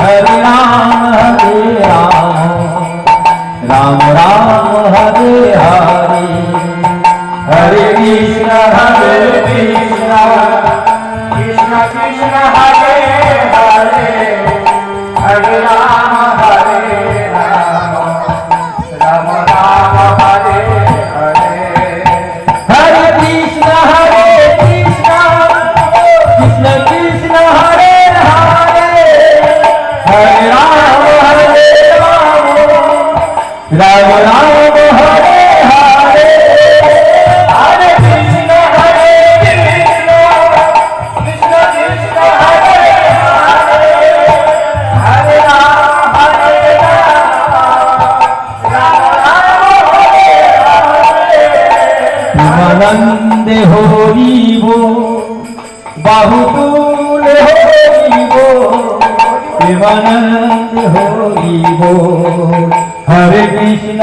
Hare Ram Ram Ram Hare Hare Hare Krishna Krishna Krishna Hare Hare Hare Ram Ram Ram Hare Hare Hare Krishna Krishna Krishna Hare Hare Hare Ram Ram Ram Hare Hare Hare Krishna Krishna Krishna Hare Hare Hare Ram Ram Hare Hare Premanande हरिबो बाहुबुल हरिबो Premanande हरिबो Hare Krishna